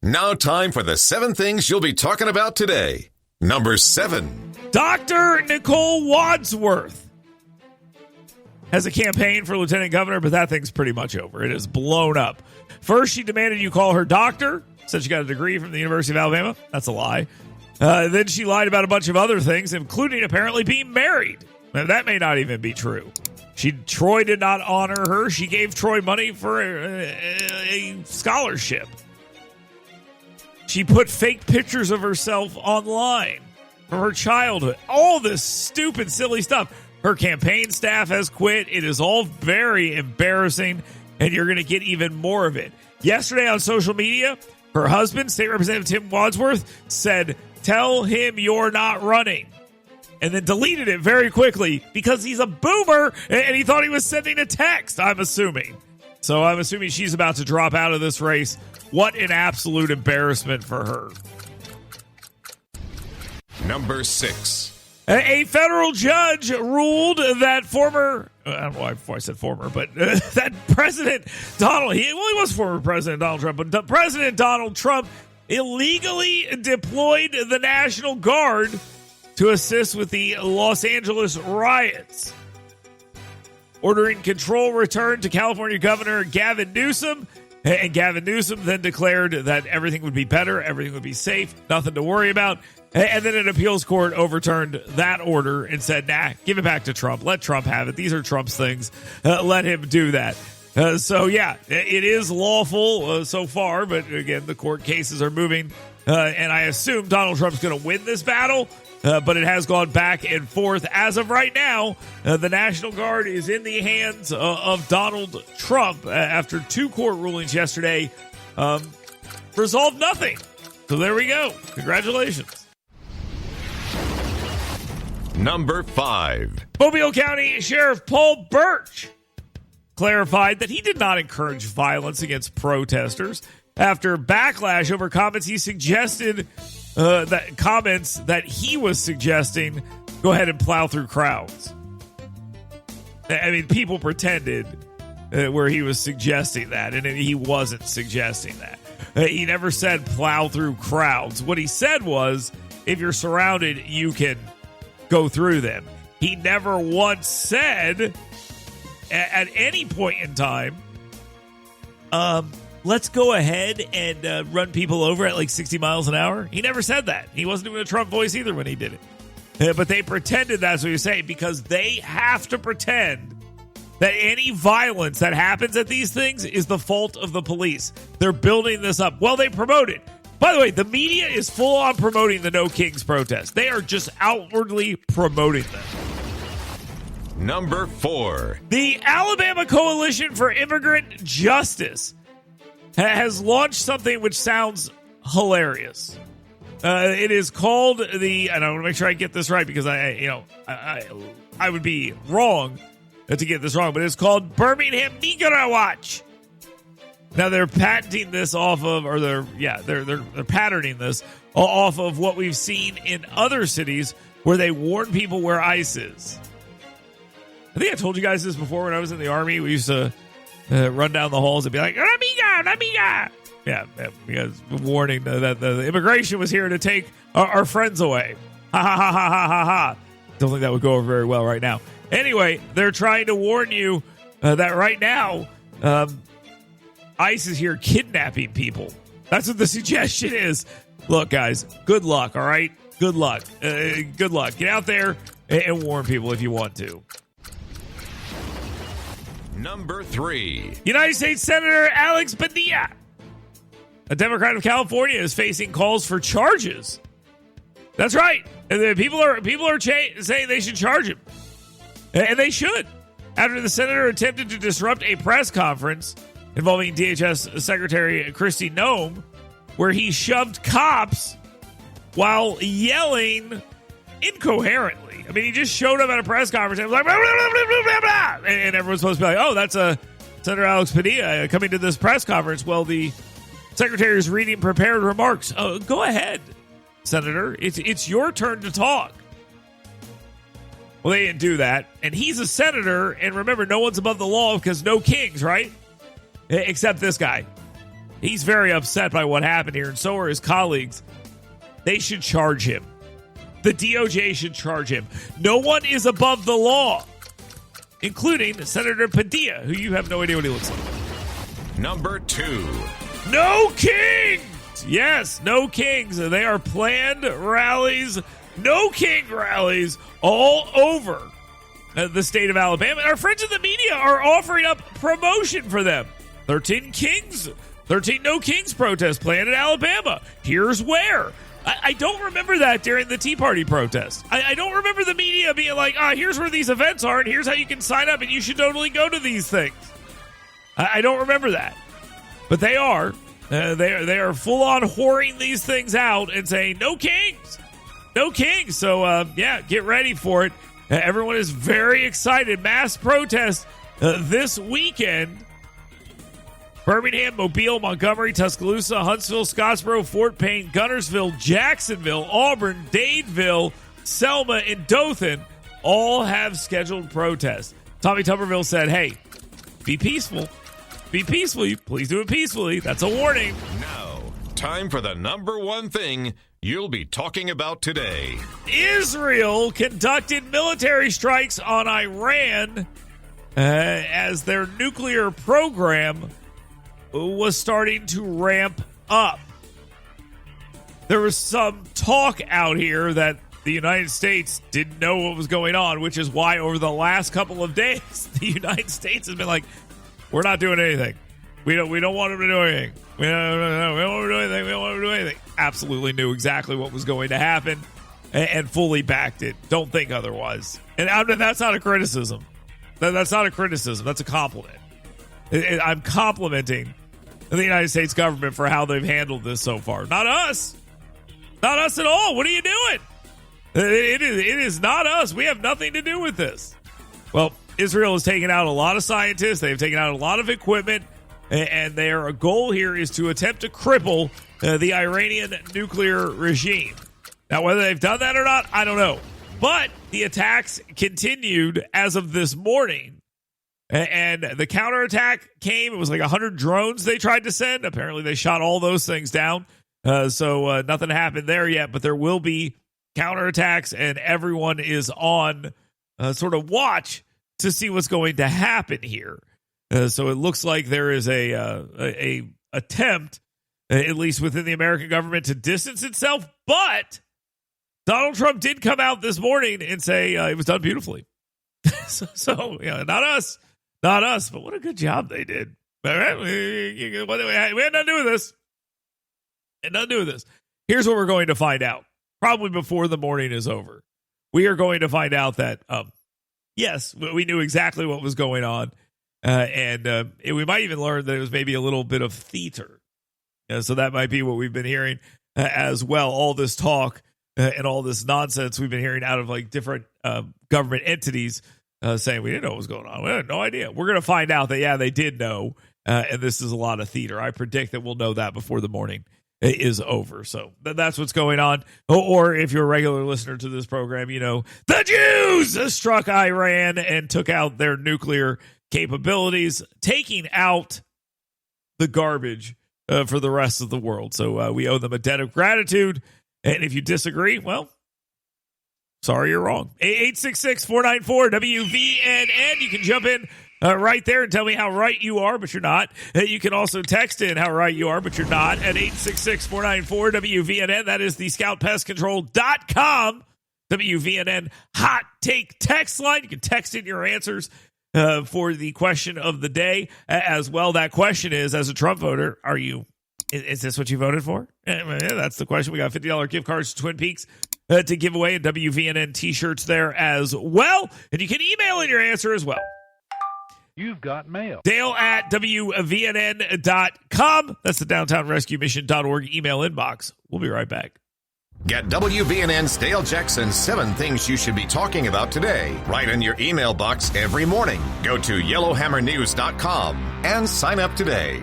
Now time for the 7 things you'll be talking about today. Number 7. Dr. Nicole Wadsworth has a campaign for lieutenant governor, but that thing's pretty much over. It is blown up. First, she demanded you call her doctor, said she got a degree from the University of Alabama. That's a lie. Then she lied about a bunch of other things, including apparently being married. Now, that may not even be true. Troy did not honor her. She gave Troy money for a scholarship. She put fake pictures of herself online from her childhood. All this stupid, silly stuff. Her campaign staff has quit. It is all very embarrassing, and you're going to get even more of it. Yesterday on social media, her husband, State Representative Tim Wadsworth, said, "Tell him you're not running." And then deleted it very quickly because he's a boomer and he thought he was sending a text, I'm assuming. So I'm assuming she's about to drop out of this race. What an absolute embarrassment for her. Number 6. A federal judge ruled that I don't know why I said former, but that President Donald, he was former President Donald Trump, but President Donald Trump illegally deployed the National Guard to assist with the Los Angeles riots, ordering control returned to California Governor Gavin Newsom. And Gavin Newsom then declared that everything would be better, everything would be safe, nothing to worry about. And then an appeals court overturned that order and said, nah, give it back to Trump. Let Trump have it. These are Trump's things. Let him do that. So, yeah, it is lawful so far. But, again, the court cases are moving. And I assume Donald Trump's going to win this battle. But it has gone back and forth. As of right now, the National Guard is in the hands of Donald Trump after 2 court rulings yesterday. Resolved nothing. So there we go. Congratulations. Number 5. Mobile County Sheriff Paul Burch clarified that he did not encourage violence against protesters after backlash over comments he suggested that he was suggesting go ahead and plow through crowds. I mean, people pretended where he was suggesting that, and he wasn't suggesting that. He never said plow through crowds. What he said was, if you're surrounded, you can go through them. He never once said at any point in time, let's go ahead and run people over at like 60 miles an hour. He never said that. He wasn't doing a Trump voice either when he did it. But they pretended that's what you're saying because they have to pretend that any violence that happens at these things is the fault of the police. They're building this up. Well, they promote it. By the way, the media is full on promoting the No Kings protest. They are just outwardly promoting them. Number 4. The Alabama Coalition for Immigrant Justice has launched something which sounds hilarious. It is called and I want to make sure I get this right because I would be wrong to get this wrong, but it's called Birmingham Migrant Watch. Now they're patenting this off of, or they're patterning this off of what we've seen in other cities where they warn people where ICE is. I think I told you guys this before when I was in the Army. We used to run down the halls and be like, "Amiga." Yeah, because warning that the immigration was here to take our friends away. Ha ha ha ha ha ha ha. Don't think that would go over very well right now. Anyway, they're trying to warn you that right now, ICE is here kidnapping people. That's what the suggestion is. Look, guys, good luck, all right? Good luck. Good luck. Get out there and warn people if you want to. Number 3. United States Senator Alex Padilla, a Democrat of California, is facing calls for charges. That's right. People are saying they should charge him. And they should. After the senator attempted to disrupt a press conference involving DHS Secretary Kristi Noem, where he shoved cops while yelling incoherently. I mean, he just showed up at a press conference and was like, blah, blah, blah, blah, blah, and everyone's supposed to be like, oh, that's Senator Alex Padilla coming to this press conference. Well, the secretary is reading prepared remarks. Oh, go ahead, Senator. It's your turn to talk. Well, they didn't do that. And he's a senator. And remember, no one's above the law because no kings, right? Except this guy. He's very upset by what happened here, and so are his colleagues. They should charge him. The DOJ should charge him. No one is above the law, including Senator Padilla, who you have no idea what he looks like. Number 2. No kings! Yes, no kings. They are planned rallies, no king rallies all over the state of Alabama. And our friends in the media are offering up promotion for them. 13 no kings protests planned in Alabama. Here's where. I don't remember that during the Tea Party protest. I don't remember the media being like, here's where these events are, and here's how you can sign up, and you should totally go to these things. I don't remember that. But they are. They are full-on whoring these things out and saying, no kings. No kings. So, get ready for it. Everyone is very excited. Mass protest this weekend. Birmingham, Mobile, Montgomery, Tuscaloosa, Huntsville, Scottsboro, Fort Payne, Guntersville, Jacksonville, Auburn, Dadeville, Selma, and Dothan all have scheduled protests. Tommy Tuberville said, hey, be peaceful. Be peaceful. Please do it peacefully. That's a warning. Now, time for the number one thing you'll be talking about today. Israel conducted military strikes on Iran as their nuclear program was starting to ramp up. There was some talk out here that the United States didn't know what was going on, which is why over the last couple of days, the United States has been like, we're not doing anything. We don't want them to do anything. We don't want to do anything. We don't want to do anything. Absolutely knew exactly what was going to happen and fully backed it. Don't think otherwise. And that's not a criticism. That's not a criticism. That's a compliment. I'm complimenting the United States government for how they've handled this so far. Not us. Not us at all. What are you doing? It is not us. We have nothing to do with this. Well, Israel has taken out a lot of scientists. They've taken out a lot of equipment. And their goal here is to attempt to cripple the Iranian nuclear regime. Now, whether they've done that or not, I don't know. But the attacks continued as of this morning. And the counterattack came. It was like 100 drones they tried to send. Apparently, they shot all those things down. So nothing happened there yet. But there will be counterattacks, and everyone is on sort of watch to see what's going to happen here. So it looks like there is a attempt, at least within the American government, to distance itself. But Donald Trump did come out this morning and say it was done beautifully. so not us. Not us, but what a good job they did. We had nothing to do with this. And nothing to do with this. Here's what we're going to find out. Probably before the morning is over. We are going to find out that, yes, we knew exactly what was going on. And we might even learn that it was maybe a little bit of theater. So that might be what we've been hearing as well. All this talk and all this nonsense we've been hearing out of like different government entities saying we didn't know what was going on. We had no idea. We're going to find out that, yeah, they did know. And this is a lot of theater. I predict that we'll know that before the morning is over. So that's what's going on. Or if you're a regular listener to this program, you know, the Jews struck Iran and took out their nuclear capabilities, taking out the garbage for the rest of the world. So we owe them a debt of gratitude. And if you disagree, well, sorry, you're wrong. 866-494-WVNN. You can jump in right there and tell me how right you are, but you're not. You can also text in how right you are, but you're not at 866-494-WVNN. That is the scoutpestcontrol.com WVNN hot take text line. You can text in your answers for the question of the day as well. That question is, as a Trump voter, is this what you voted for? That's the question. We got $50 gift cards to Twin Peaks to give away, and WVNN t-shirts there as well. And you can email in your answer as well. You've got mail. Dale at WVNN.com. That's the downtownrescuemission.org email inbox. We'll be right back. Get WVNN's Dale Jackson's 7 Things You Should Be Talking About Today right in your email box every morning. Go to yellowhammernews.com and sign up today.